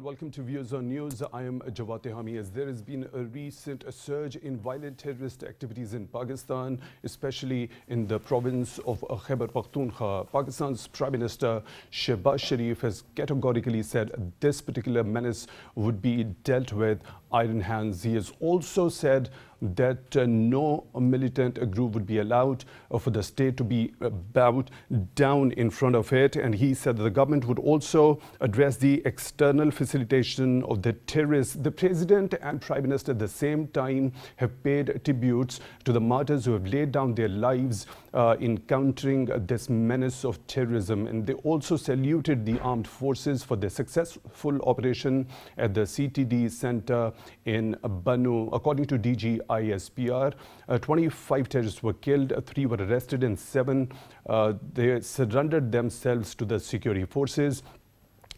welcome to Views on News. I am Jawad Tehami. As there has been a recent surge in violent terrorist activities in Pakistan, especially in the province of Khyber Pakhtunkhwa. Pakistan's Prime Minister Shehbaz Sharif has categorically said this particular menace would be dealt with iron hands. He has also said that no militant group would be allowed for the state to be bowed down in front of it. And he said that the government would also address the external facilitation of the terrorists. The president and prime minister at the same time have paid tributes to the martyrs who have laid down their lives in countering this menace of terrorism. And they also saluted the armed forces for their successful operation at the CTD center in Banu. According to DG ISPR, 25 terrorists were killed, 3 were arrested, and 7 they surrendered themselves to the security forces.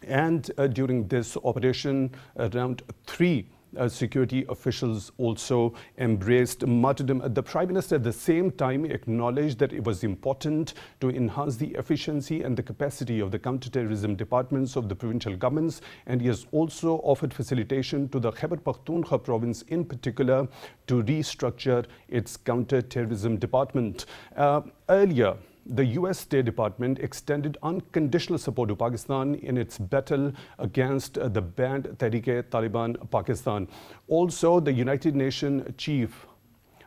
And during this operation, around 3 security officials also embraced martyrdom. The Prime Minister at the same time acknowledged that it was important to enhance the efficiency and the capacity of the counter-terrorism departments of the provincial governments, and he has also offered facilitation to the Khyber Pakhtunkhwa province in particular to restructure its counter-terrorism department. Earlier, the US State Department extended unconditional support to Pakistan in its battle against the banned Tehrik-e-Taliban Pakistan. Also, the United Nations chief,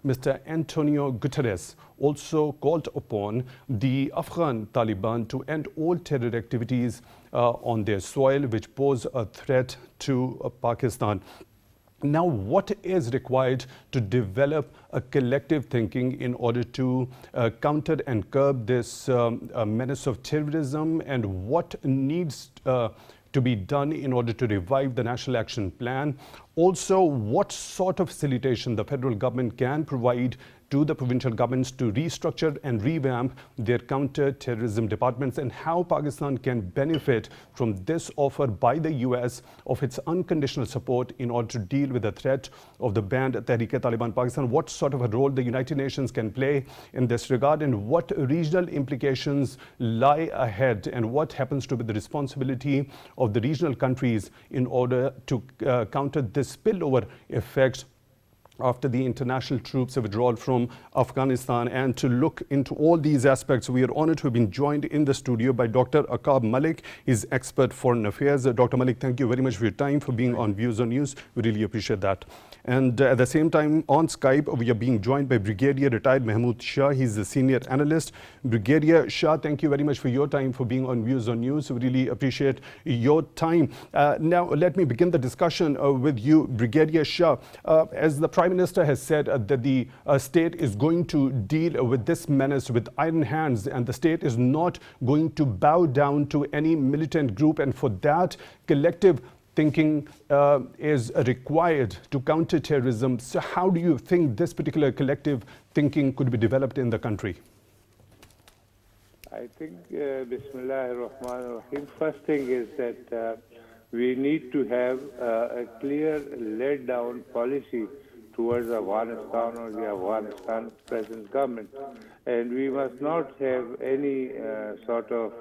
Mr. Antonio Guterres, also called upon the Afghan Taliban to end all terror activities on their soil which pose a threat to Pakistan. Now, what is required to develop a collective thinking in order to counter and curb this menace of terrorism, and what needs to be done in order to revive the National Action Plan? Also, what sort of facilitation the federal government can provide to the provincial governments to restructure and revamp their counter-terrorism departments, and how Pakistan can benefit from this offer by the US of its unconditional support in order to deal with the threat of the banned Tehrik-e-Taliban Pakistan. What sort of a role the United Nations can play in this regard, and what regional implications lie ahead, and what happens to be the responsibility of the regional countries in order to counter this spillover effects after the international troops have withdrawn from Afghanistan. And to look into all these aspects, we are honored to have been joined in the studio by Dr. Aqab Malik. He's expert foreign affairs. Dr. Malik, thank you very much for your time, for being on Views on News. We really appreciate that. And at the same time, on Skype, we are being joined by Brigadier retired Mahmood Shah. He's the senior analyst. Brigadier Shah, thank you very much for your time, for being on Views on News. We really appreciate your time. Now, let me begin the discussion with you, Brigadier Shah. As the Prime Minister has said that the state is going to deal with this menace with iron hands, and the state is not going to bow down to any militant group, and for that, collective thinking is required to counter terrorism. So how do you think this particular collective thinking could be developed in the country? I think, Bismillah ar-Rahman ar-Rahim, first thing is that we need to have a clear laid-down policy towards Afghanistan or the Afghanistan present government. And we must not have any sort of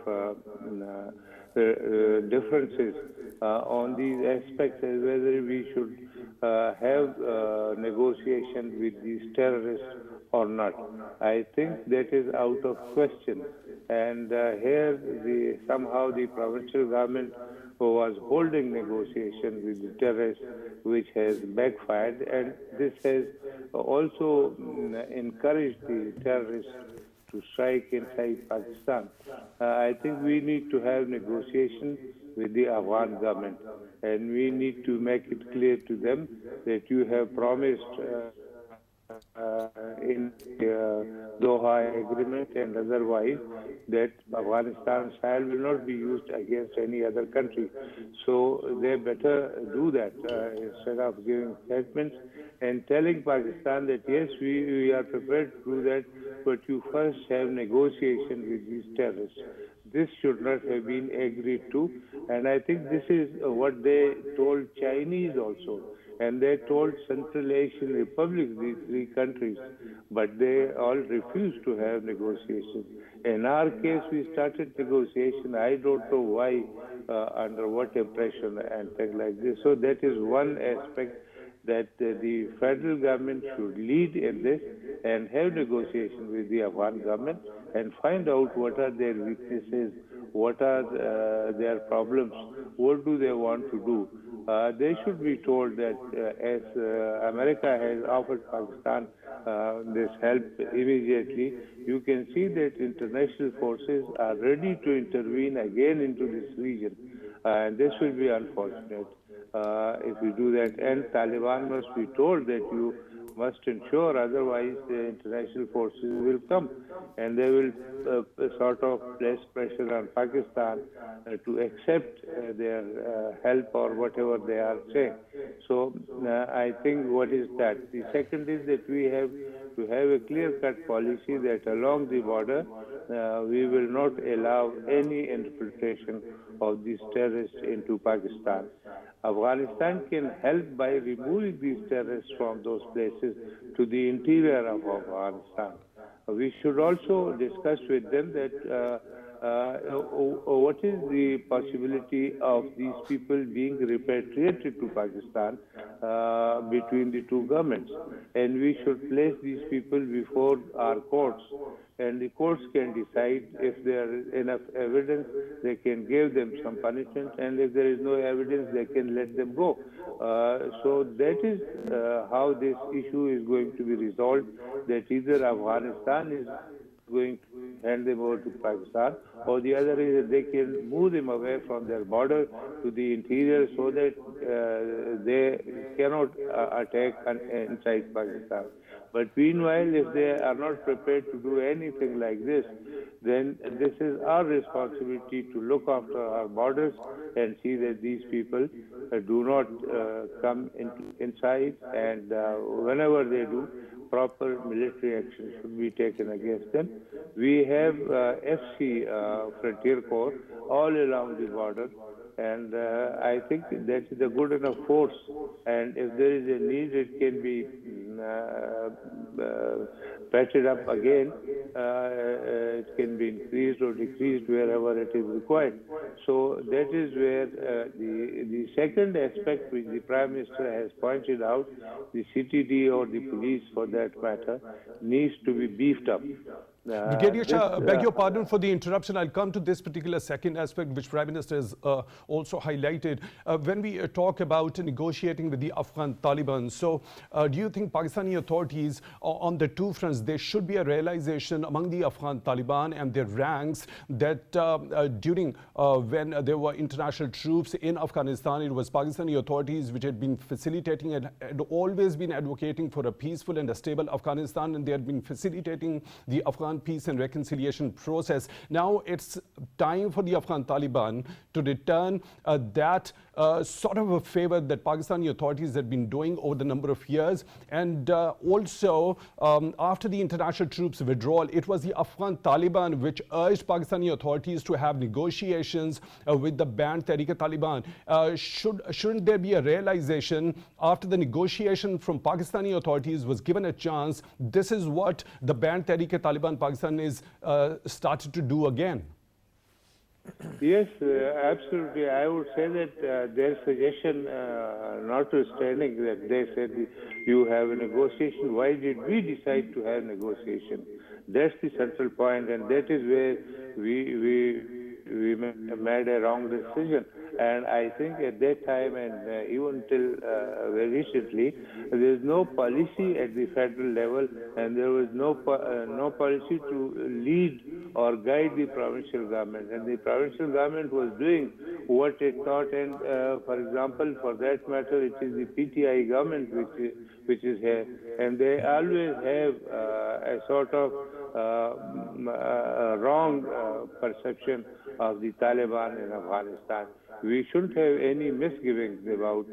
differences on these aspects, as whether we should have negotiation with these terrorists or not. I think that is out of question. And here, somehow the provincial government was holding negotiation with the terrorists, which has backfired, and this has also encouraged the terrorists to strike inside Pakistan. I think we need to have negotiation with the Afghan government, and we need to make it clear to them that you have promised in the Doha agreement and otherwise that Afghanistan style will not be used against any other country. So they better do that instead of giving statements and telling Pakistan that yes, we are prepared to do that, but you first have negotiation with these terrorists. This should not have been agreed to, and I think this is what they told Chinese also, And they told Central Asian republics, these three countries, but they all refused to have negotiations. In our case, we started negotiation. I don't know why, under what impression and things like this. So that is one aspect that the federal government should lead in this and have negotiation with the Afghan government and find out what are their weaknesses, what are their problems, what do they want to do. They should be told that as America has offered Pakistan this help immediately, you can see that international forces are ready to intervene again into this region. And this will be unfortunate if we do that. And Taliban must be told that you must ensure, otherwise the international forces will come and they will sort of place pressure on Pakistan to accept their help or whatever they are saying. So I think what is that? The second is that we have to have a clear-cut policy that along the border we will not allow any infiltration of these terrorists into Pakistan. Afghanistan can help by removing these terrorists from those places to the interior of Afghanistan. We should also discuss with them that what is the possibility of these people being repatriated to Pakistan between the two governments. And we should place these people before our courts. And the courts can decide if there is enough evidence, they can give them some punishment, and if there is no evidence, they can let them go. So that is how this issue is going to be resolved, that either Afghanistan is going to hand them over to Pakistan, or the other is that they can move them away from their border to the interior so that they cannot attack inside Pakistan. But meanwhile, if they are not prepared to do anything like this, then this is our responsibility to look after our borders and see that these people do not come inside, and whenever they do, proper military action should be taken against them. We have FC Frontier Corps all along the border, and I think that is a good enough force, and if there is a need, it can be patched up again. It can be increased or decreased wherever it is required. So that is where the second aspect which the Prime Minister has pointed out, the CTD or the police for that matter, needs to be beefed up. Brigadier Shah, beg your pardon for the interruption. I'll come to this particular second aspect, which Prime Minister has also highlighted. When we talk about negotiating with the Afghan Taliban, so do you think Pakistani authorities on the two fronts, there should be a realization among the Afghan Taliban and their ranks that during when there were international troops in Afghanistan, it was Pakistani authorities which had been facilitating and had always been advocating for a peaceful and a stable Afghanistan, and they had been facilitating the Afghan peace and reconciliation process. Now it's time for the Afghan Taliban to return that sort of a favor that Pakistani authorities had been doing over the number of years. And also, after the international troops withdrawal, it was the Afghan Taliban which urged Pakistani authorities to have negotiations with the banned Tehrik-e-Taliban. Shouldn't there be a realization after the negotiation from Pakistani authorities was given a chance, this is what the banned Tehrik-e-Taliban Pakistan is started to do again? Yes, absolutely. I would say that their suggestion, notwithstanding that they said you have a negotiation, why did we decide to have negotiation? That's the central point, and that is where we made a wrong decision. And I think at that time, and even till very recently, there is no policy at the federal level, and there was no policy to lead or guide the provincial government. And the provincial government was doing what it thought. And for example, for that matter, it is the PTI government which is here, and they always have a sort of wrong perception of the Taliban in Afghanistan. We shouldn't have any misgivings about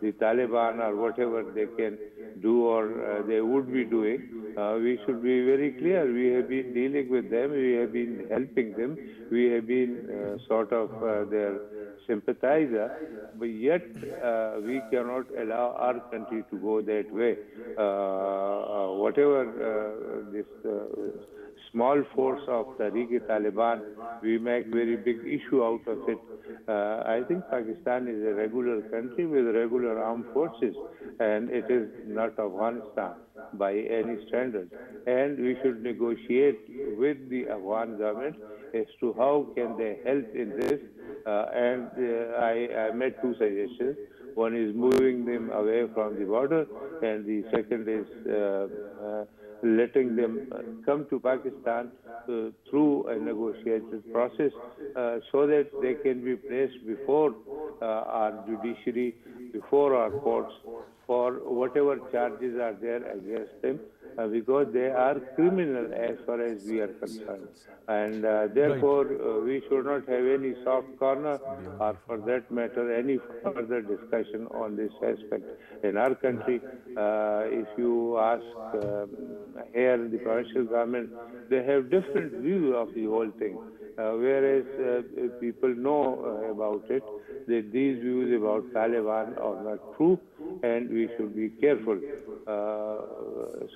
the Taliban or whatever they can do or they would be doing. We should be very clear. We have been dealing with them. We have been helping them. We have been sort of their sympathizer, but yet we cannot allow our country to go that way. Whatever this small force of Taliban, we make very big issue out of it. I think Pakistan is a regular country with regular armed forces, and it is not Afghanistan by any standard. And we should negotiate with the Afghan government as to how can they help in this. I made two suggestions. One is moving them away from the border, and the second is letting them come to Pakistan through a negotiated process so that they can be placed before our judiciary, before our courts, for whatever charges are there against them, because they are criminal as far as we are concerned. And therefore, we should not have any soft corner or, for that matter, any further discussion on this aspect. In our country, if you ask here the provincial government, they have different view of the whole thing. Whereas people know about it, that these views about Taliban are not true, and we should be careful.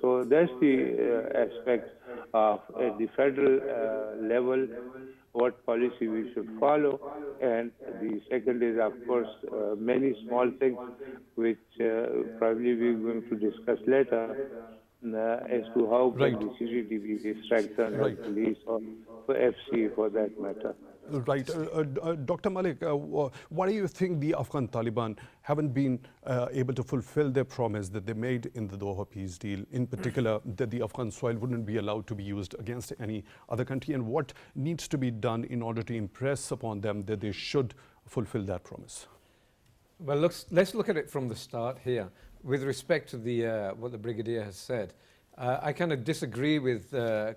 So that's the aspect of at the federal level, what policy we should follow. And the second is, of course, many small things which probably we're going to discuss later, as to how can the CCTV be strengthened, or police, or FC for that matter. Right. Dr. Malik, why do you think the Afghan Taliban haven't been able to fulfill their promise that they made in the Doha peace deal, in particular that the Afghan soil wouldn't be allowed to be used against any other country, and what needs to be done in order to impress upon them that they should fulfill that promise? Well, let's look at it from the start here. With respect to the what the Brigadier has said, I kind of disagree with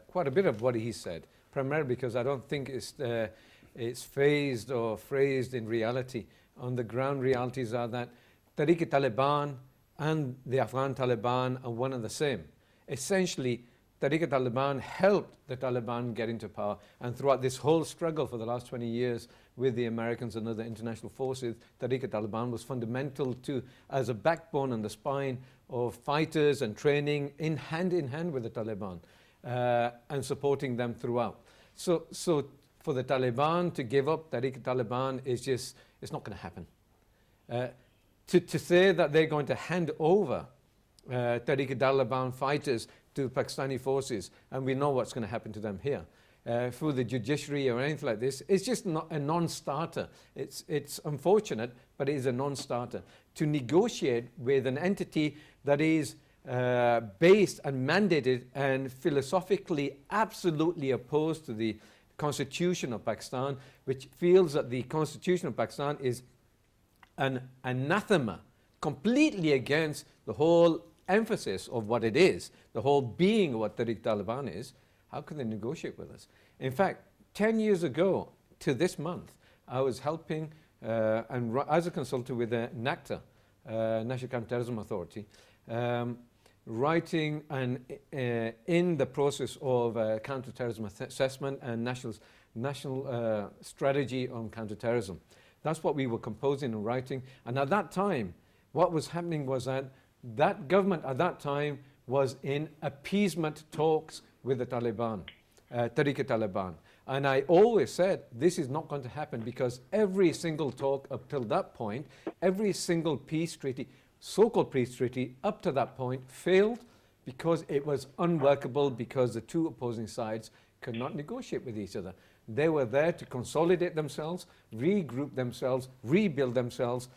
quite a bit of what he said, primarily because I don't think it's phased or phrased in reality. On the ground, realities are that Taliban and the Afghan Taliban are one and the same. Essentially, Taliban helped the Taliban get into power, and throughout this whole struggle for the last 20 years with the Americans and other international forces, Taliban was fundamental to, as a backbone and the spine of fighters and training in hand with the Taliban and supporting them throughout. So for the Taliban to give up Taliban is just, it's not going to happen. To say that they're going to hand over Taliban fighters to Pakistani forces, and we know what's going to happen to them here, through the judiciary or anything like this, it's just not a non-starter. It's unfortunate, but it is a non-starter. To negotiate with an entity that is based and mandated and philosophically absolutely opposed to the Constitution of Pakistan, which feels that the Constitution of Pakistan is an anathema, completely against the whole emphasis of what it is, the whole being of what Taliban is, how can they negotiate with us? In fact, 10 years ago to this month, I was helping as a consultant with NACTA, National Counterterrorism Authority, writing and in the process of counterterrorism assessment and national strategy on counterterrorism. That's what we were composing and writing. And at that time, what was happening was that government at that time was in appeasement talks with the Taliban, Taliban. And I always said, this is not going to happen, because every single talk up till that point, every single peace treaty, so-called peace treaty up to that point failed because it was unworkable, because the two opposing sides could not negotiate with each other. They were there to consolidate themselves, regroup themselves, rebuild themselves,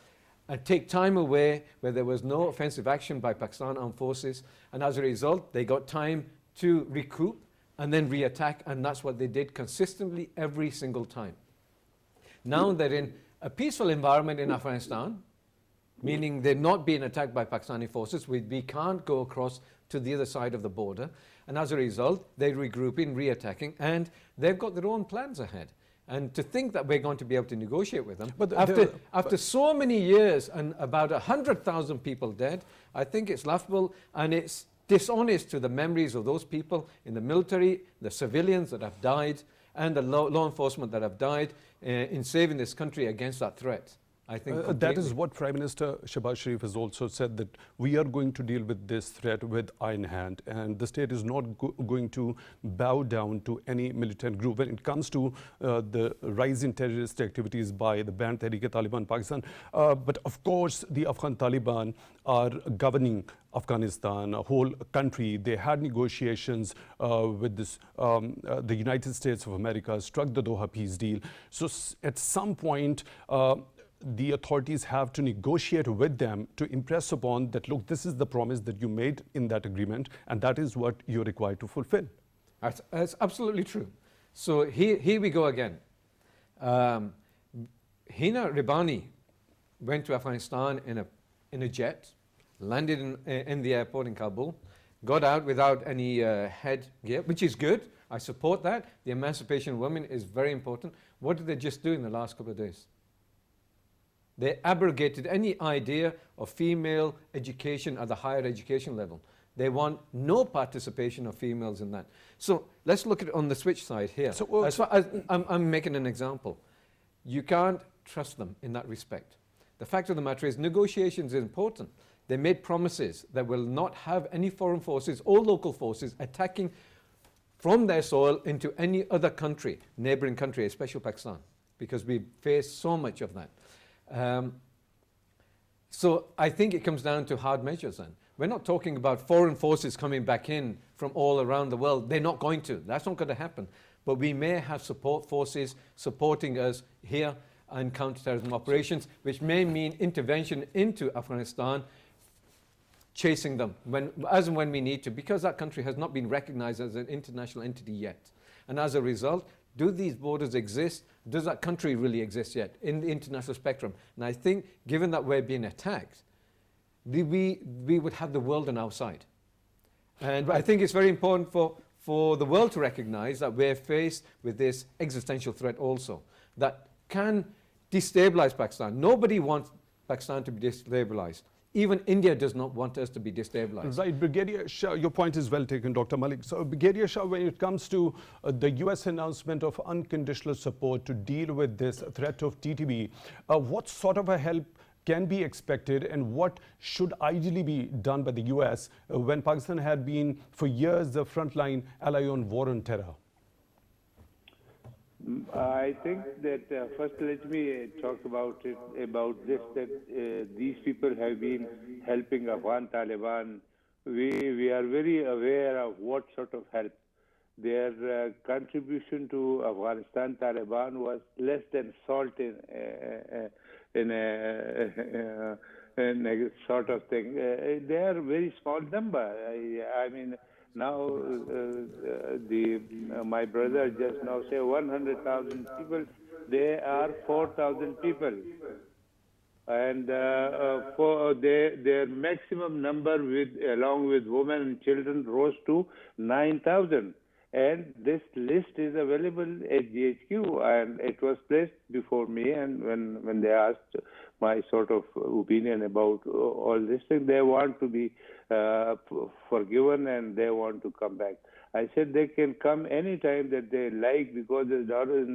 and take time away where there was no offensive action by Pakistan armed forces. And as a result, they got time to recoup and then re-attack, and that's what they did consistently every single time. Now they're in a peaceful environment in Afghanistan, meaning they're not being attacked by Pakistani forces. We can't go across to the other side of the border. And as a result, they're regrouping, re-attacking, and they've got their own plans ahead. And to think that we're going to be able to negotiate with them, but after so many years and about 100,000 people dead, I think it's laughable, and it's dishonest to the memories of those people in the military, the civilians that have died, and the law enforcement that have died in saving this country against that threat. I think that is what Prime Minister Shehbaz Sharif has also said, that we are going to deal with this threat with iron hand, and the state is not going to bow down to any militant group. When it comes to the rise in terrorist activities by the banned Tehrik-e-Taliban Pakistan, but of course the Afghan Taliban are governing Afghanistan, a whole country. They had negotiations with this, the United States of America struck the Doha peace deal. So at some point, the authorities have to negotiate with them to impress upon that, look, this is the promise that you made in that agreement, and that is what you're required to fulfill. That's absolutely true. So here we go again. Hina Ribani went to Afghanistan in a jet, landed in the airport in Kabul, got out without any headgear, which is good. I support that. The emancipation of women is very important. What did they just do in the last couple of days? They abrogated any idea of female education at the higher education level. They want no participation of females in that. So let's look at it on the switch side here. So, as far as I'm making an example. You can't trust them in that respect. The fact of the matter is negotiations is important. They made promises that will not have any foreign forces or local forces attacking from their soil into any other country, neighboring country, especially Pakistan, because we face so much of that. So I think it comes down to hard measures then. We're not talking about foreign forces coming back in from all around the world. They're not going to. That's not going to happen. But we may have support forces supporting us here in counterterrorism operations, which may mean intervention into Afghanistan, chasing them as and when we need to, because that country has not been recognized as an international entity yet. And as a result, do these borders exist? Does that country really exist yet in the international spectrum? And I think, given that we're being attacked, we would have the world on our side. And I think it's very important for the world to recognize that we're faced with this existential threat also that can destabilize Pakistan. Nobody wants Pakistan to be destabilized. Even India does not want us to be destabilized. Right, Brigadier Shah, your point is well taken, Dr. Malik. So, Brigadier Shah, when it comes to the US announcement of unconditional support to deal with this threat of TTP, what sort of a help can be expected, and what should ideally be done by the US when Pakistan had been for years the frontline ally on war on terror? I think that first let me talk about this, that these people have been helping Afghan Taliban. We are very aware of what sort of help. Their contribution to Afghanistan Taliban was less than salt in a sort of thing. They are a very small number. I mean, now, my brother just now said 100,000 people. They are 4,000 people, and for their maximum number, along with women and children, rose to 9,000. And this list is available at GHQ, and it was placed before me. And when they asked my sort of opinion about all this thing, they want to be forgiven and they want to come back. I said they can come anytime that they like, because the border is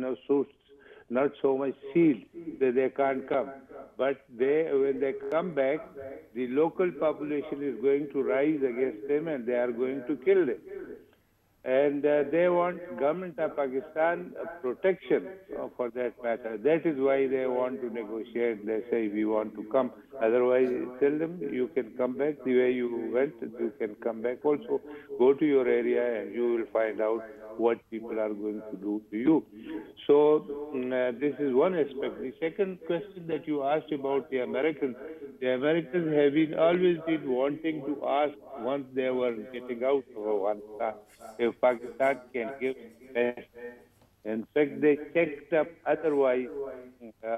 not so much sealed that they can't come. But when they come back, the local population is going to rise against them and they are going to kill them. And they want government of Pakistan protection for that matter. That is why they want to negotiate. They say, we want to come. Otherwise, tell them you can come back the way you went. You can come back also. Go to your area and you will find out what people are going to do to you. So this is one aspect. The second question that you asked about the Americans have always been wanting to ask, once they were getting out of Afghanistan, if Pakistan can give best. In fact, they checked up otherwise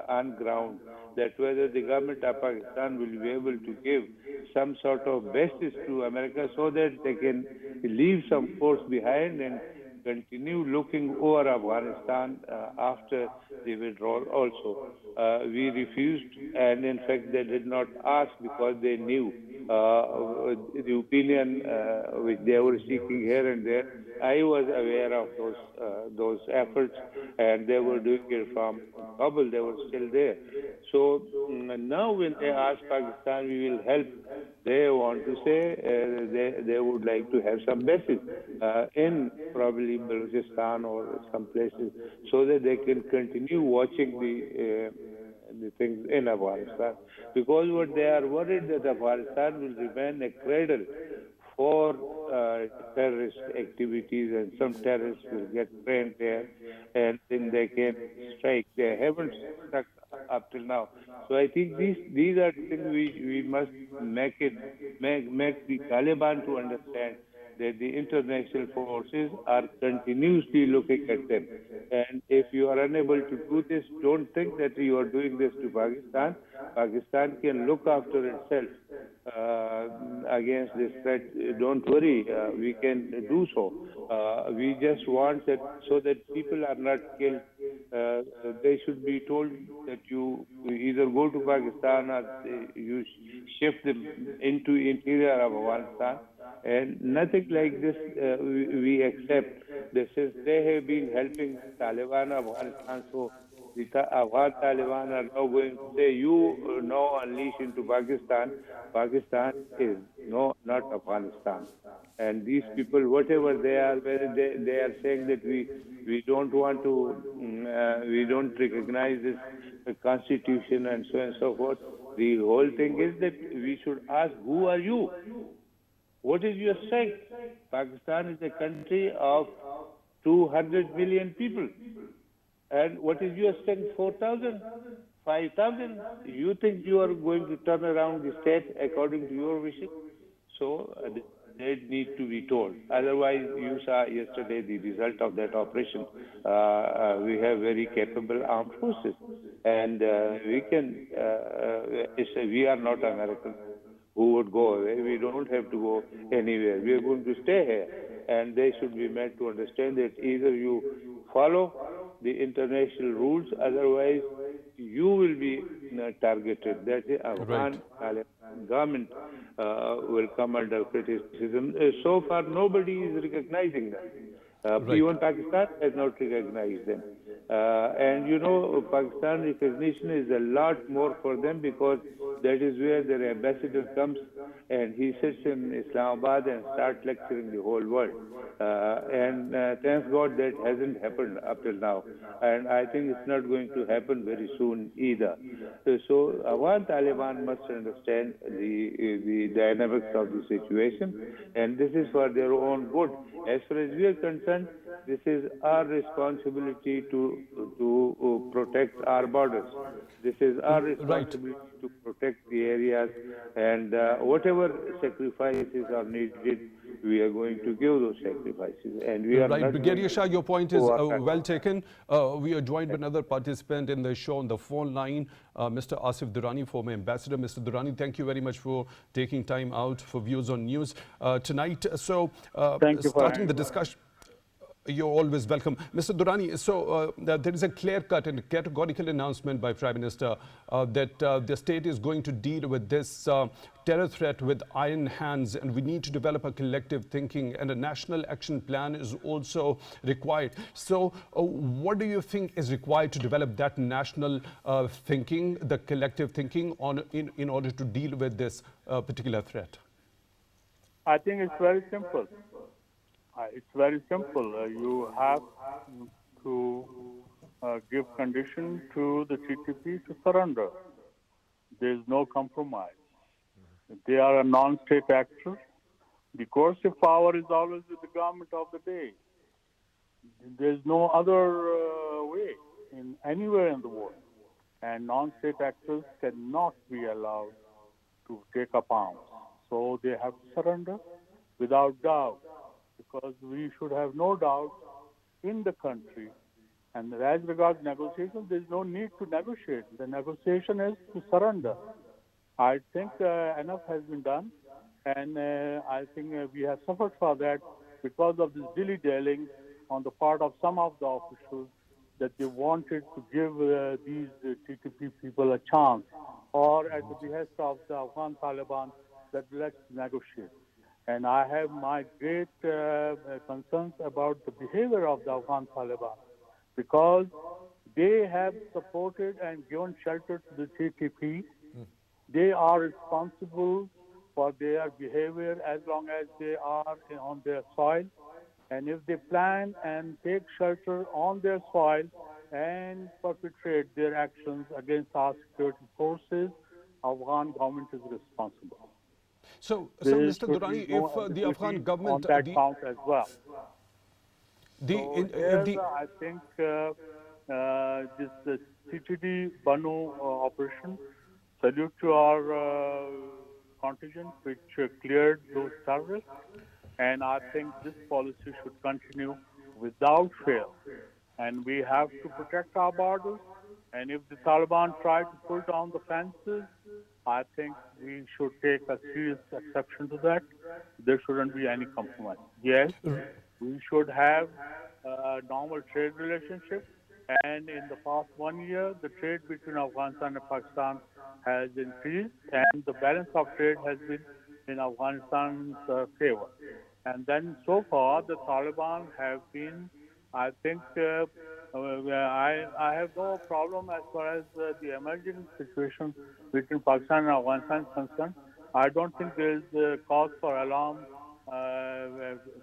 on ground that whether the government of Pakistan will be able to give some sort of basis to America so that they can leave some force behind and continue looking over Afghanistan after the withdrawal also. We refused, and in fact they did not ask because they knew the opinion which they were seeking here and there. I was aware of those efforts, and they were doing it from Kabul. They were still there. So now, when they ask Pakistan, we will help. They want to say they would like to have some bases in probably Balochistan or some places, so that they can continue watching the things in Afghanistan. Because what they are worried that Afghanistan will remain a cradle for terrorist activities, and some terrorists will get trained there, and then they can strike. They haven't struck up till now. So I think these are things we must make the Taliban to understand that the international forces are continuously looking at them. And if you are unable to do this, don't think that you are doing this to Pakistan. Pakistan can look after itself against this threat. Don't worry, we can do so. We just want that so that people are not killed. They should be told that you either go to Pakistan or you shift them into interior of Afghanistan. And nothing like this we accept. Since they have been helping Taliban Afghanistan, so the Afghan Taliban are now going to say, you now unleash into Pakistan. Pakistan is not Afghanistan. And these people, whatever they are, whether they are saying that we don't want to, we don't recognize this constitution and so on and so forth. The whole thing is that we should ask, who are you? What is your strength? Pakistan is a country of 200 million people. And what is your strength? 4,000? 5,000? You think you are going to turn around the state according to your wishes? So they need to be told. Otherwise, you saw yesterday the result of that operation. We have very capable armed forces. And we are not Americans who would go away. We don't have to go anywhere. We are going to stay here. And they should be made to understand that either you follow the international rules, otherwise you will be targeted. That the Afghan government will come under criticism. So far, nobody is recognizing them. Even Pakistan has not recognized them. And you know, Pakistan recognition is a lot more for them, because that is where their ambassador comes and he sits in Islamabad and starts lecturing the whole world. And thanks God that hasn't happened up till now. And I think it's not going to happen very soon either. So Afghan Taliban must understand the dynamics of the situation, and this is for their own good. As far as we are concerned, this is our responsibility to protect our borders. This is our responsibility to protect the areas, and whatever sacrifices are needed, we are going to give those sacrifices. And we are not Brigadier Shah, your point is well taken. We are joined by another participant in the show on the phone line, Mr. Asif Durrani, former ambassador. Mr. Durrani, thank you very much for taking time out for views on news tonight. So, starting the discussion. You're always welcome. Mr. Durrani, so there is a clear-cut and categorical announcement by Prime Minister that the state is going to deal with this terror threat with iron hands, and we need to develop a collective thinking, and a national action plan is also required. So what do you think is required to develop that national thinking, the collective thinking in order to deal with this particular threat? I think it's very simple. It's very simple. You have to give condition to the TTP to surrender. There is no compromise. They are a non-state actor. The coercive power is always with the government of the day. There is no other way anywhere in the world. And non-state actors cannot be allowed to take up arms. So they have to surrender without doubt, because we should have no doubt in the country. And as regards negotiations, there is no need to negotiate. The negotiation is to surrender. I think enough has been done, and I think we have suffered for that because of this dilly-dallying on the part of some of the officials, that they wanted to give these TTP people a chance, or at the behest of the Afghan Taliban, that let's negotiate. And I have my great concerns about the behavior of the Afghan Taliban, because they have supported and given shelter to the TTP. They are responsible for their behavior as long as they are on their soil. And if they plan and take shelter on their soil and perpetrate their actions against our security forces, Afghan government is responsible. So There Mr. should Durrani, be no if the Afghan ambiguity government, on that count as well. I think this CTD Banu operation, salute to our contingent which cleared those terrorists, and I think this policy should continue without fail. And we have to protect our borders. And if the Taliban try to pull down the fences, I think we should take a serious exception to that. There shouldn't be any compromise. Yes, we should have a normal trade relationship. And in the past 1 year, the trade between Afghanistan and Pakistan has increased, and the balance of trade has been in Afghanistan's favor. And then so far, the Taliban have been, I think, I have no problem as far as the emerging situation between Pakistan and Afghanistan is concerned. I don't think there is cause for alarm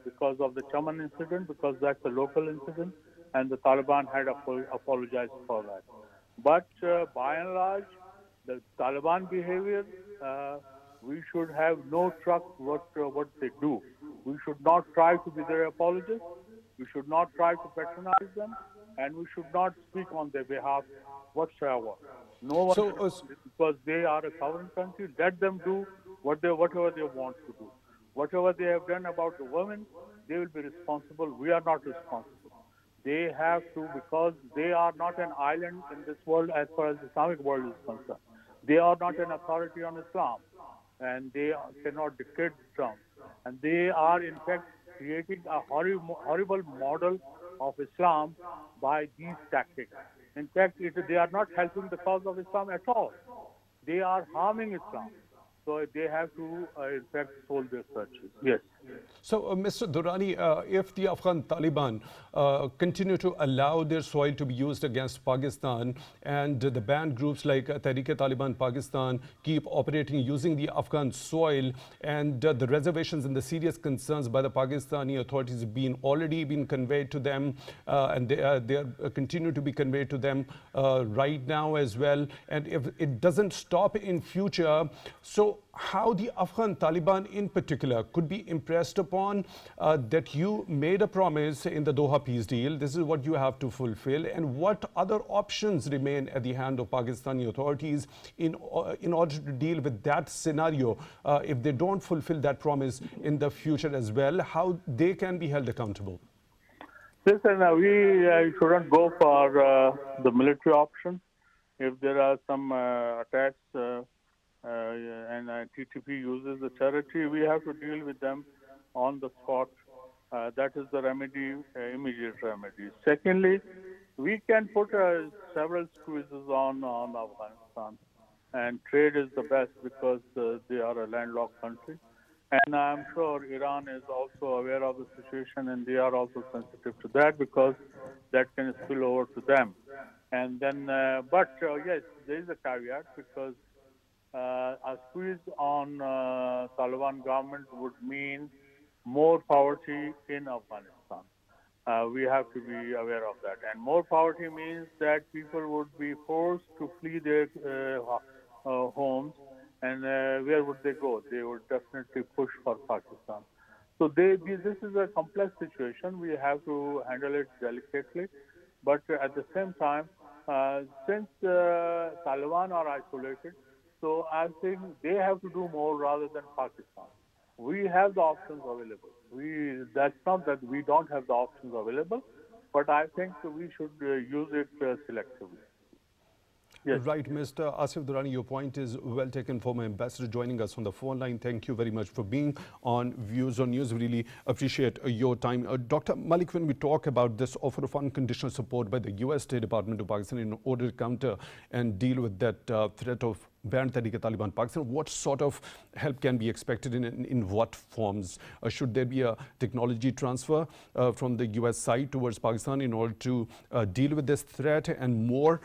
because of the Chaman incident, because that's a local incident, and the Taliban had apologized for that. But by and large, the Taliban behavior, we should have no trust what they do. We should not try to be their apologists. We should not try to patronize them, and we should not speak on their behalf whatsoever. No one, because they are a sovereign country, let them do whatever they want to do. Whatever they have done about the women, they will be responsible. We are not responsible. They have to, because they are not an island in this world as far as the Islamic world is concerned. They are not an authority on Islam, and they cannot dictate Islam. And they are, in fact, creating a horrible model of Islam by these tactics. In fact, they are not helping the cause of Islam at all. They are harming Islam. So they have to, in fact, hold their searches. Yes. So, Mr. Durrani, if the Afghan Taliban continue to allow their soil to be used against Pakistan, and the banned groups like Tehrik-e-Taliban Pakistan keep operating using the Afghan soil, and the reservations and the serious concerns by the Pakistani authorities already been conveyed to them, and they are continue to be conveyed to them right now as well. And if it doesn't stop in future, so how the Afghan Taliban in particular could be impressed upon that you made a promise in the Doha peace deal, this is what you have to fulfill, and what other options remain at the hand of Pakistani authorities in order to deal with that scenario if they don't fulfill that promise in the future as well, how they can be held accountable? Listen, we shouldn't go for the military option. If there are some attacks and TTP uses the territory, we have to deal with them on the spot. That is the remedy, immediate remedy. Secondly, we can put several squeezes on Afghanistan, and trade is the best because they are a landlocked country. And I'm sure Iran is also aware of the situation, and they are also sensitive to that because that can spill over to them. And then, yes, there is a caveat because a squeeze on Taliban government would mean more poverty in Afghanistan. We have to be aware of that. And more poverty means that people would be forced to flee their homes. And where would they go? They would definitely push for Pakistan. So this is a complex situation. We have to handle it delicately. But at the same time, since Taliban are isolated, so I think they have to do more rather than Pakistan. We have the options available. That's not that we don't have the options available, but I think we should use it selectively. Yes. Right, Mr. Asif Durrani, your point is well taken. Former ambassador joining us on the phone line. Thank you very much for being on Views on News. Really appreciate your time. Dr. Malik, when we talk about this offer of unconditional support by the U.S. State Department to Pakistan in order to counter and deal with that threat of banned Tehrik-e-Taliban Pakistan. What sort of help can be expected in what forms? Should there be a technology transfer from the US side towards Pakistan in order to deal with this threat, and more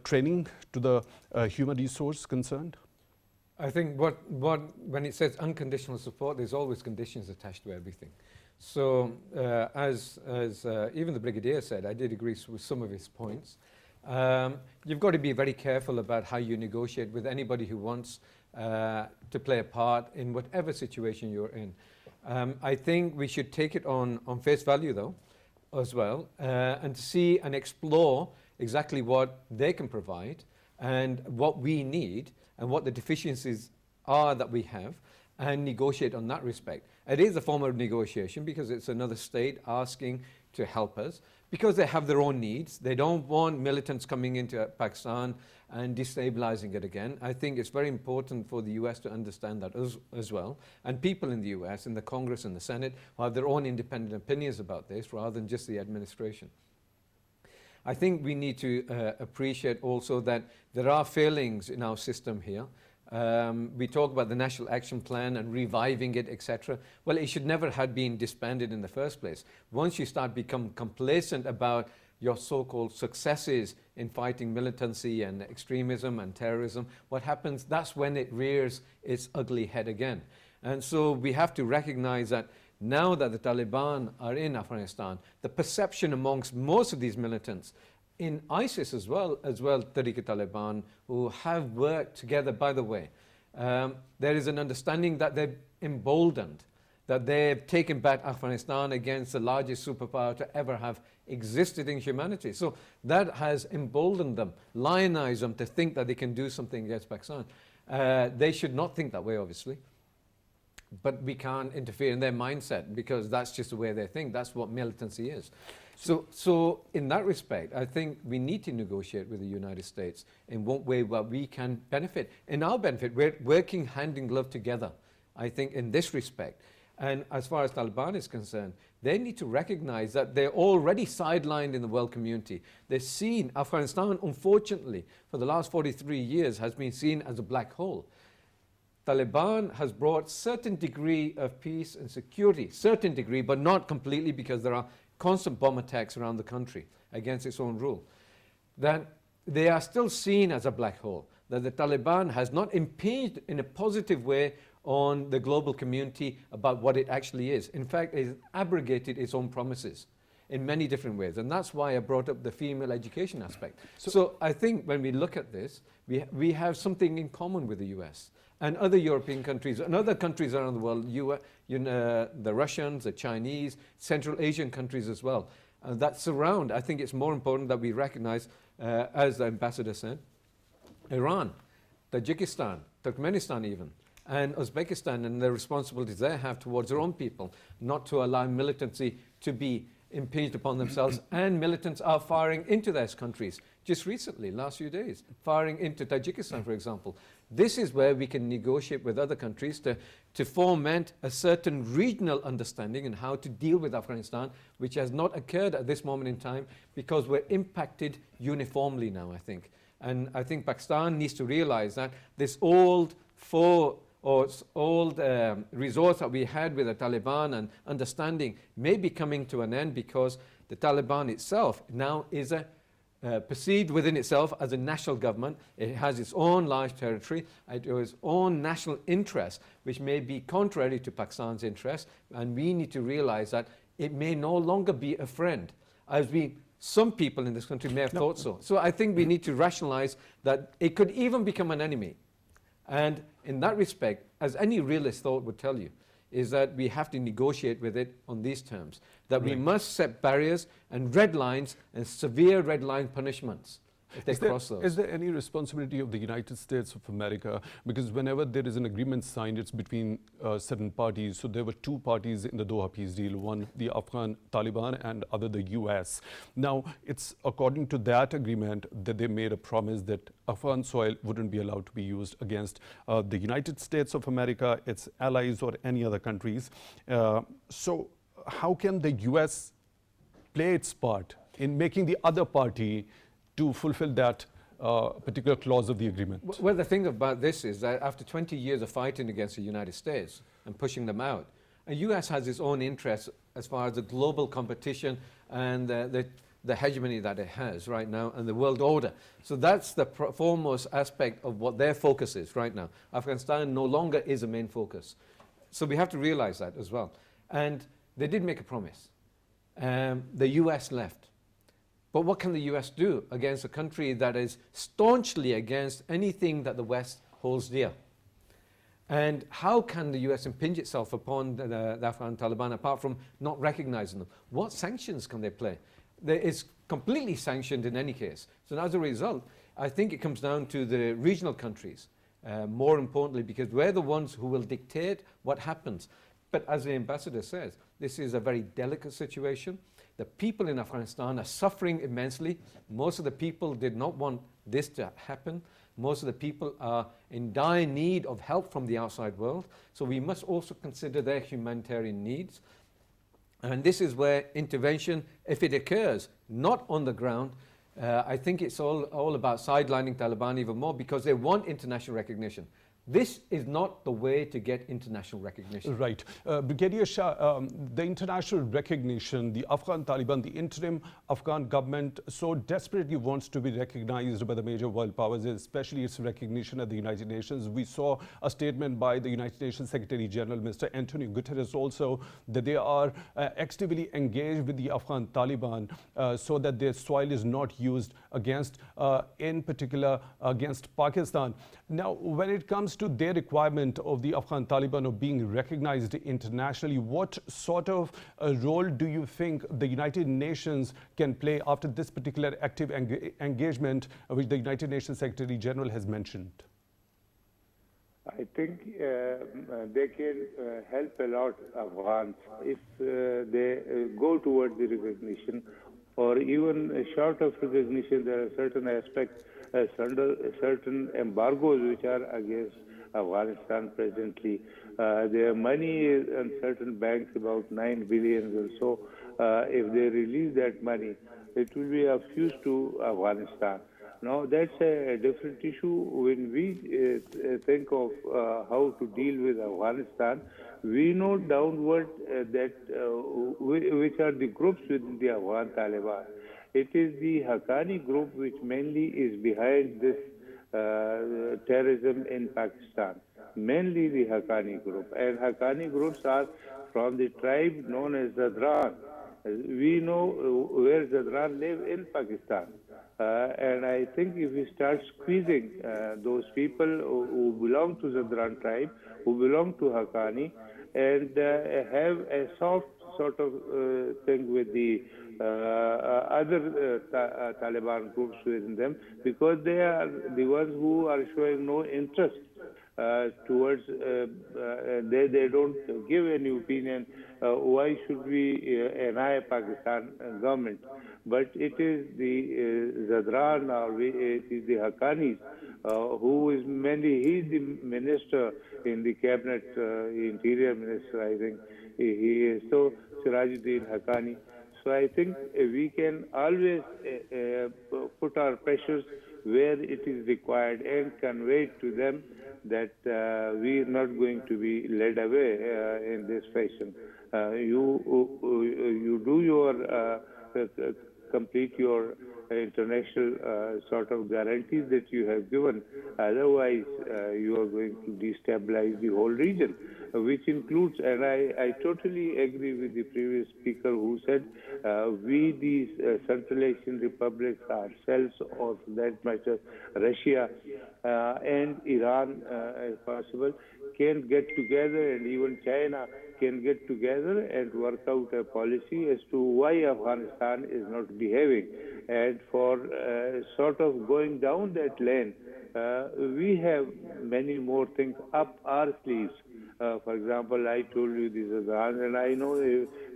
training to the human resource concerned? I think when it says unconditional support, there's always conditions attached to everything. So as even the Brigadier said, I did agree with some of his points. You've got to be very careful about how you negotiate with anybody who wants to play a part in whatever situation you're in. I think we should take it on face value, though, as well, and see and explore exactly what they can provide and what we need and what the deficiencies are that we have, and negotiate on that respect. It is a form of negotiation because it's another state asking to help us because they have their own needs. They don't want militants coming into Pakistan and destabilizing it again. I think it's very important for the US to understand that as well, and people in the US, in the Congress and the Senate, who have their own independent opinions about this rather than just the administration. I think we need to appreciate also that there are failings in our system here. We talk about the National Action Plan and reviving it, etc. Well, it should never have been disbanded in the first place. Once you start become complacent about your so-called successes in fighting militancy and extremism and terrorism, what happens, that's when it rears its ugly head again. And so we have to recognize that now that the Taliban are in Afghanistan, the perception amongst most of these militants, in ISIS as well, Tehrik-e-Taliban, who have worked together, by the way, there is an understanding that they're emboldened, that they've taken back Afghanistan against the largest superpower to ever have existed in humanity. So that has emboldened them, lionized them to think that they can do something against Pakistan. They should not think that way, obviously. But we can't interfere in their mindset because that's just the way they think. That's what militancy is. So in that respect, I think we need to negotiate with the United States in what way we can benefit. In our benefit, we're working hand in glove together, I think, in this respect. And as far as Taliban is concerned, they need to recognize that they're already sidelined in the world community. They're seen, Afghanistan, unfortunately, for the last 43 years, has been seen as a black hole. Taliban has brought certain degree of peace and security, certain degree, but not completely, because there are constant bomb attacks around the country against its own rule. That they are still seen as a black hole, that the Taliban has not impinged in a positive way on the global community about what it actually is. In fact, it has abrogated its own promises in many different ways. And that's why I brought up the female education aspect. So I think when we look at this, we have something in common with the US and other European countries and other countries around the world, the Russians, the Chinese, Central Asian countries as well, that surround. I think it's more important that we recognize, as the ambassador said, Iran, Tajikistan, Turkmenistan even, and Uzbekistan, and the responsibilities they have towards their own people, not to allow militancy to be impinged upon themselves. And militants are firing into those countries. Just recently, last few days, firing into Tajikistan, for example. This is where we can negotiate with other countries to foment a certain regional understanding in how to deal with Afghanistan, which has not occurred at this moment in time because we're impacted uniformly now, I think. And I think Pakistan needs to realize that this old resource that we had with the Taliban and understanding may be coming to an end because the Taliban itself now is perceived within itself as a national government. It has its own large territory, its own national interests, which may be contrary to Pakistan's interests, and we need to realize that it may no longer be a friend, as some people in this country may have thought so. So I think we need to rationalize that it could even become an enemy. And in that respect, as any realist thought would tell you, is that we have to negotiate with it on these terms, that we must set barriers and red lines and severe red line punishments if they cross those. Is there any responsibility of the United States of America? Because whenever there is an agreement signed, it's between certain parties. So there were two parties in the Doha peace deal, one the Afghan Taliban and other the US. Now, it's according to that agreement that they made a promise that Afghan soil wouldn't be allowed to be used against the United States of America, its allies, or any other countries. So how can the US play its part in making the other party to fulfill that particular clause of the agreement? Well, the thing about this is that after 20 years of fighting against the United States and pushing them out, the US has its own interests as far as the global competition and the hegemony that it has right now and the world order. So that's the foremost aspect of what their focus is right now. Afghanistan no longer is a main focus. So we have to realize that as well. And they did make a promise. The US left. But what can the US do against a country that is staunchly against anything that the West holds dear? And how can the US impinge itself upon the Afghan Taliban apart from not recognizing them? What sanctions can they play? It's completely sanctioned in any case. So as a result, I think it comes down to the regional countries, more importantly, because we're the ones who will dictate what happens. But as the ambassador says, this is a very delicate situation. The people in Afghanistan are suffering immensely. Most of the people did not want this to happen. Most of the people are in dire need of help from the outside world. So we must also consider their humanitarian needs. And this is where intervention, if it occurs, not on the ground, I think it's all about sidelining Taliban even more because they want international recognition. This is not the way to get international recognition. Right. Brigadier Shah, the international recognition, the Afghan Taliban, the interim Afghan government so desperately wants to be recognized by the major world powers, especially its recognition at the United Nations. We saw a statement by the United Nations Secretary General, Mr. Antonio Guterres, also that they are actively engaged with the Afghan Taliban so that their soil is not used against, in particular, against Pakistan. Now, when it comes to their requirement of the Afghan Taliban of being recognized internationally, what sort of role do you think the United Nations can play after this particular active engagement which the United Nations Secretary General has mentioned? I think they can help a lot Afghans if they go towards the recognition or even short of recognition. There are certain aspects, certain embargoes which are against Afghanistan presently. Their money is in certain banks, about 9 billion or so. If they release that money, it will be of use to Afghanistan. Now, that's a different issue. When we think of how to deal with Afghanistan, we know downward that which are the groups within the Afghan Taliban. It is the Haqqani group which mainly is behind this terrorism in Pakistan, mainly the Haqqani group. And Haqqani groups are from the tribe known as Zadran. We know where Zadran live in Pakistan. And I think if we start squeezing those people who belong to Zadran tribe, who belong to Haqqani, and have a soft sort of thing with the other Taliban groups within them, because they are the ones who are showing no interest towards, they don't give any opinion, why should we annoy Pakistan government. But it is the Zadran or it is the Haqqanis who is mainly, he is the minister in the cabinet, interior minister, I think. He is so Sirajuddin Haqqani. So I think we can always put our pressures where it is required and convey to them that we are not going to be led away in this fashion. You do your complete your international sort of guarantees that you have given. Otherwise, you are going to destabilize the whole region, which includes, and I totally agree with the previous speaker who said, we, these Central Asian republics ourselves, or for that matter, Russia and Iran, if possible, can get together, and even China can get together and work out a policy as to why Afghanistan is not behaving. And for sort of going down that lane, we have many more things up our sleeves. For example, I told you these Afghans, and I know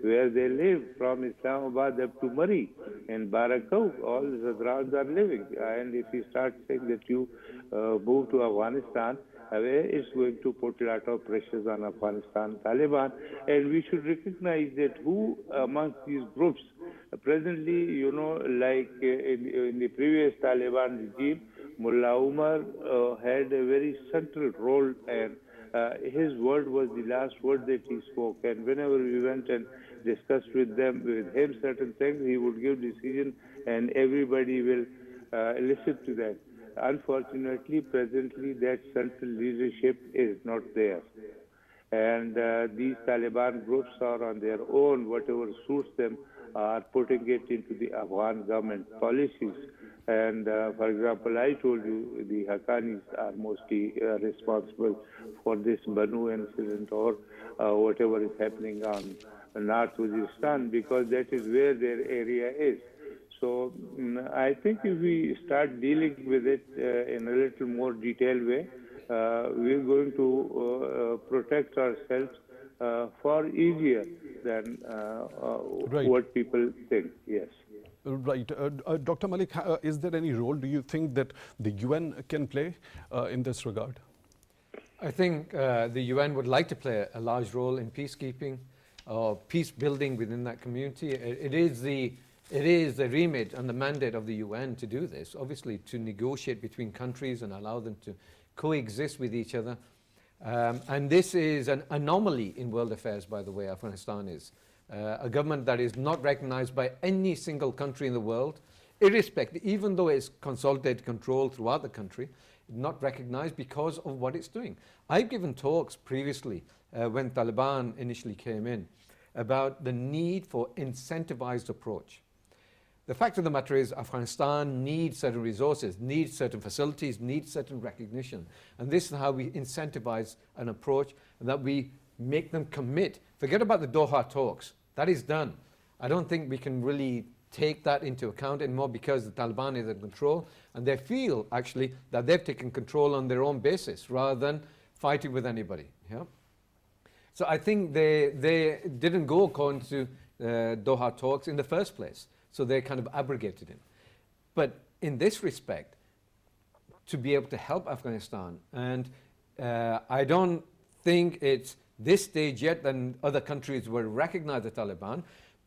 where they live, from Islamabad up to Murree and Barakau, all the Afghans are living. And if you start saying that you move to Afghanistan, it's going to put a lot of pressures on Afghanistan Taliban, and we should recognize that who amongst these groups Presently, you know, like in the previous Taliban regime, Mullah Umar had a very central role, and his word was the last word that he spoke. And whenever we went and discussed with him certain things, he would give decision, and everybody will listen to that. Unfortunately, presently, that central leadership is not there. And these Taliban groups are on their own, whatever suits them, are putting it into the Afghan government policies. And for example, I told you the Haqqanis are mostly responsible for this Banu incident or whatever is happening on North Waziristan, because that is where their area is. So I think if we start dealing with it in a little more detailed way, we're going to protect ourselves far easier than what people think. Yes. Right. Dr. Malik, is there any role, do you think, that the UN can play in this regard? I think the UN would like to play a large role in peacekeeping or peace building within that community. It is the remit and the mandate of the UN to do this, obviously to negotiate between countries and allow them to coexist with each other. And this is an anomaly in world affairs, by the way, Afghanistan is. A government that is not recognized by any single country in the world, irrespective, even though it's consolidated control throughout the country, not recognized because of what it's doing. I've given talks previously when Taliban initially came in about the need for incentivized approach. The fact of the matter is Afghanistan needs certain resources, needs certain facilities, needs certain recognition. And this is how we incentivize an approach, and that we make them commit. Forget about the Doha talks. That is done. I don't think we can really take that into account anymore because the Taliban is in control, and they feel actually that they've taken control on their own basis rather than fighting with anybody. Yeah? So I think they didn't go according to Doha talks in the first place. So they kind of abrogated it. But in this respect, to be able to help Afghanistan, and I don't think it's this stage yet that other countries will recognize the Taliban,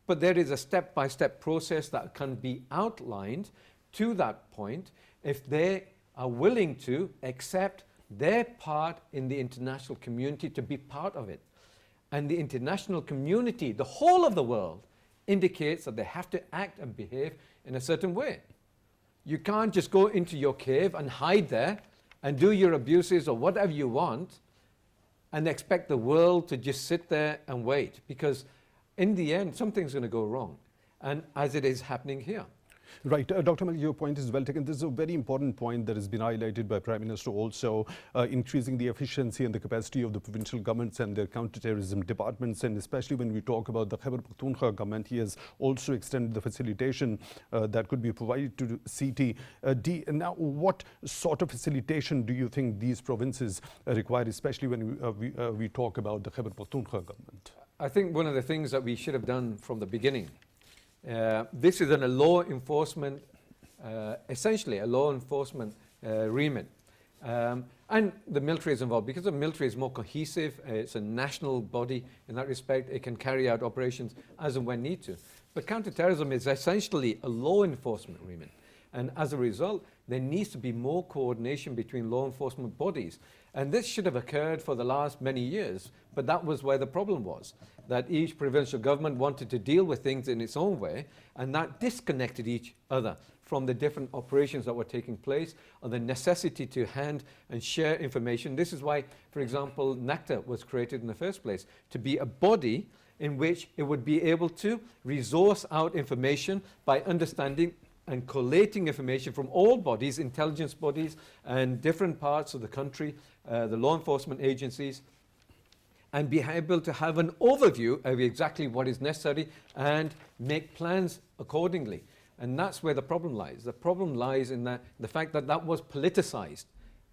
but there is a step-by-step process that can be outlined to that point if they are willing to accept their part in the international community to be part of it. And the international community, the whole of the world, indicates that they have to act and behave in a certain way. You can't just go into your cave and hide there and do your abuses or whatever you want and expect the world to just sit there and wait, because in the end, something's going to go wrong, and as it is happening here. Right. Dr. Malik, your point is well taken. This is a very important point that has been highlighted by Prime Minister also, increasing the efficiency and the capacity of the provincial governments and their counter-terrorism departments. And especially when we talk about the Khyber Pakhtunkhwa government, he has also extended the facilitation that could be provided to CT. Now, what sort of facilitation do you think these provinces require, especially when we talk about the Khyber Pakhtunkhwa government? I think one of the things that we should have done from the beginning, this is a law enforcement, essentially a law enforcement remit. And the military is involved because the military is more cohesive. It's a national body in that respect. It can carry out operations as and when need to. But counterterrorism is essentially a law enforcement remit. And as a result, there needs to be more coordination between law enforcement bodies. And this should have occurred for the last many years, but that was where the problem was, that each provincial government wanted to deal with things in its own way, and that disconnected each other from the different operations that were taking place, or the necessity to hand and share information. This is why, for example, NACTA was created in the first place, to be a body in which it would be able to resource out information by understanding and collating information from all bodies, intelligence bodies, and different parts of the country, the law enforcement agencies, and be able to have an overview of exactly what is necessary and make plans accordingly. And that's where the problem lies. The problem lies in the fact that that was politicized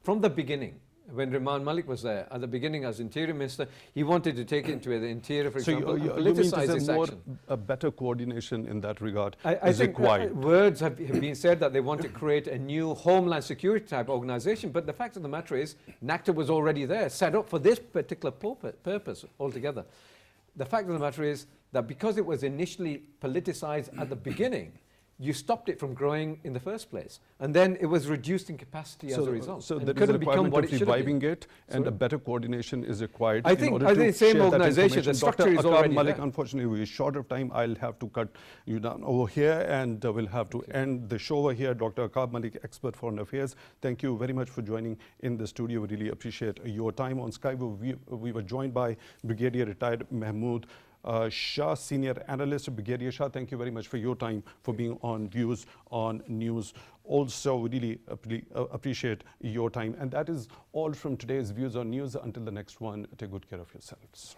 from the beginning. When Malik was there, at the beginning as Interior Minister, he wanted to take it into the Interior, for example, and politicize this action. A better coordination in that regard I think required. Words have been said that they want to create a new Homeland Security type organization, but the fact of the matter is NACTA was already there, set up for this particular purpose altogether. the fact of the matter is that because it was initially politicized at the beginning, you stopped it from growing in the first place. And then it was reduced in capacity as a result. So and there is a couldn't become requirement what of it should have reviving been. it, and a better coordination is required. I think the same organization, the structure is already Malik, there. unfortunately, we're short of time. I'll have to cut you down over here, and we'll have to end the show over here. Dr. Aqab Malik, expert foreign affairs, thank you very much for joining in the studio. We really appreciate your time. On Skype, we were joined by Brigadier Retired Mahmood. Shah, senior analyst. Brigadier Shah, thank you very much for your time, for being on Views on News. Also, we really appreciate your time. And that is all from today's Views on News. Until the next one, take good care of yourselves.